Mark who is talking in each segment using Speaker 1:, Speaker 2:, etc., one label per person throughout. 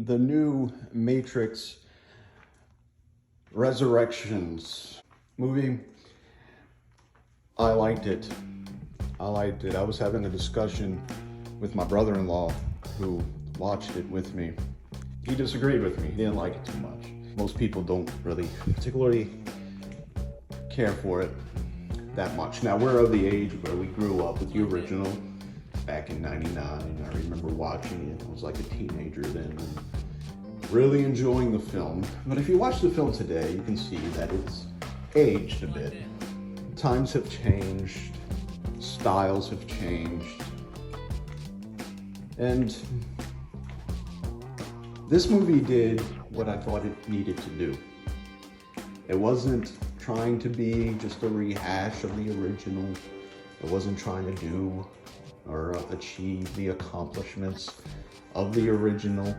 Speaker 1: the new Matrix Resurrections movie, I liked it. I was having a discussion with my brother-in-law who watched it with me. He disagreed with me. He didn't like it too much. Most people don't really particularly care for it that much. Now, we're of the age where we grew up with the original back in '99. I remember watching it. I was like a teenager then, and really enjoying the film. But if you watch the film today, you can see that it's aged a bit. Times have changed, styles have changed, and this movie did what I thought it needed to do. It wasn't trying to be just a rehash of the original. It wasn't trying to do or achieve the accomplishments of the original.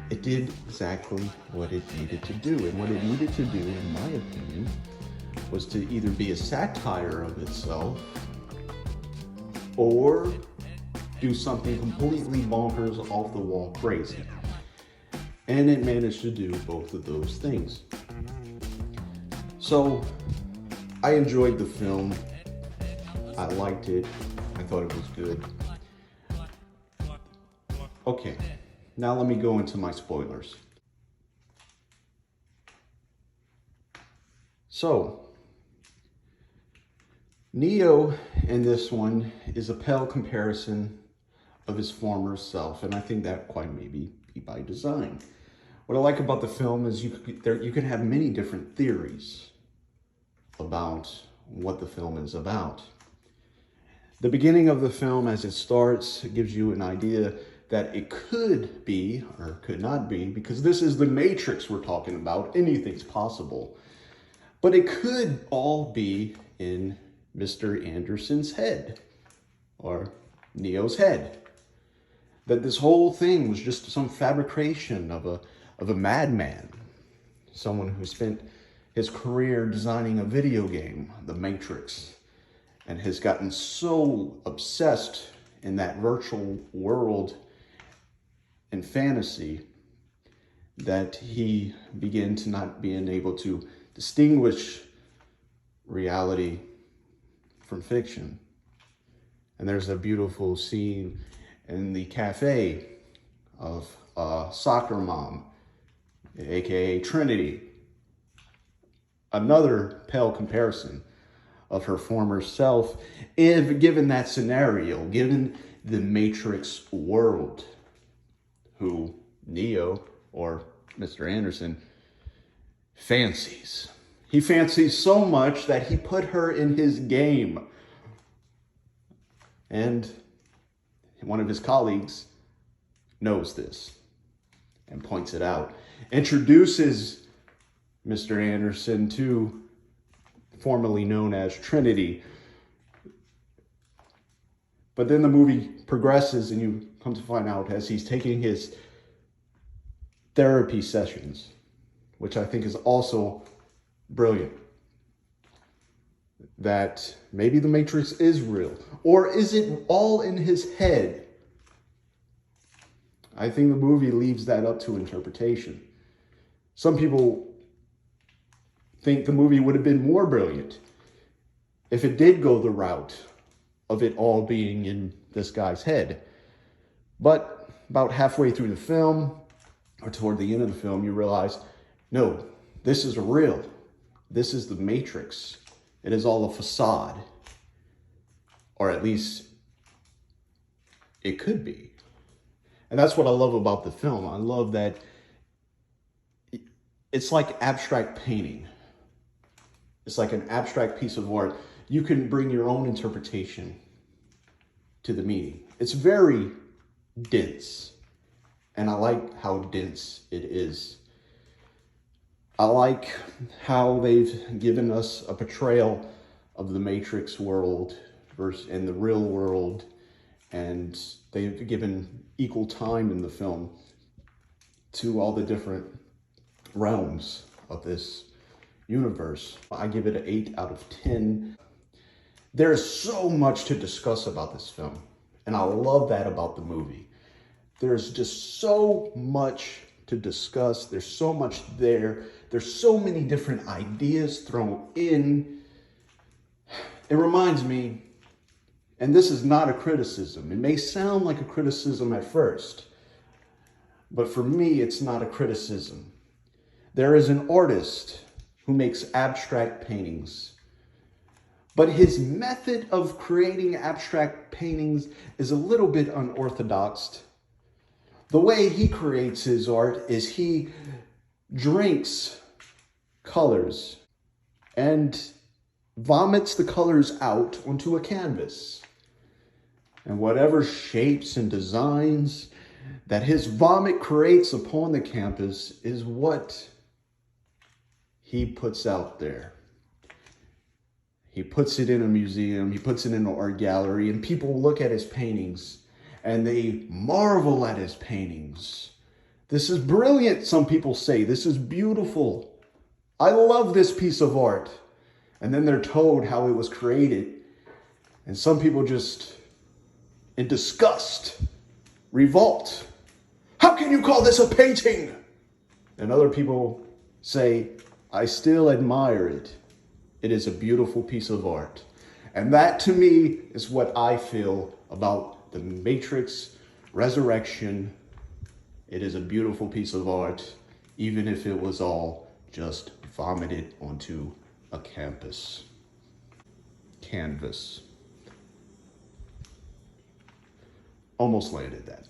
Speaker 1: It did exactly what it needed to do. And what it needed to do, in my opinion, was to either be a satire of itself or do something completely bonkers, off the wall crazy. And it managed to do both of those things. So I enjoyed the film. I liked it. I thought it was good. Okay, now let me go into my spoilers. So, Neo in this one is a pale comparison of his former self, and I think that quite maybe be by design. What I like about the film is you can have many different theories about what the film is about. The beginning of the film, as it starts, gives you an idea that it could be or could not be, because this is the Matrix we're talking about. Anything's possible. But it could all be in Mr. Anderson's head, or Neo's head. That this whole thing was just some fabrication of a madman, someone who spent his career designing a video game, The Matrix, and has gotten so obsessed in that virtual world and fantasy that he began to not being able to distinguish reality from fiction. And there's a beautiful scene in the cafe of Soccer Mom, aka Trinity. Another pale comparison of her former self, if given that scenario, given the Matrix world, who Neo, or Mr. Anderson, fancies. He fancies so much that he put her in his game. And one of his colleagues knows this and points it out. Introduces Mr. Anderson to formerly known as Trinity. But then the movie progresses and you come to find out as he's taking his therapy sessions, which I think is also brilliant, that maybe the Matrix is real, or is it all in his head? I think the movie leaves that up to interpretation. Some people think the movie would have been more brilliant if it did go the route of it all being in this guy's head. But about halfway through the film, or toward the end of the film, you realize, no, this is real. This is the Matrix. It is all a facade. Or at least it could be. And that's what I love about the film. I love that it's like abstract painting. It's like an abstract piece of art. You can bring your own interpretation to the meaning. It's very dense, and I like how dense it is. I like how they've given us a portrayal of the Matrix world versus and the real world, and they've given equal time in the film to all the different realms of this universe. I give it an 8 out of 10. There is so much to discuss about this film, and I love that about the movie. There's just so much to discuss. There's so much there. There's so many different ideas thrown in. It reminds me, and this is not a criticism. It may sound like a criticism at first, but for me, it's not a criticism. There is an artist who makes abstract paintings, but his method of creating abstract paintings is a little bit unorthodox. The way he creates his art is he drinks colors and vomits the colors out onto a canvas. And whatever shapes and designs that his vomit creates upon the canvas is what he puts out there. He puts it in a museum, he puts it in an art gallery, and people look at his paintings and they marvel at his paintings. This is brilliant, some people say. This is beautiful. I love this piece of art. And then they're told how it was created. And some people just, in disgust, revolt. How can you call this a painting? And other people say, I still admire it. It is a beautiful piece of art. And that to me is what I feel about the Matrix Resurrection. It is a beautiful piece of art, even if it was all just vomited onto a canvas. Almost landed that.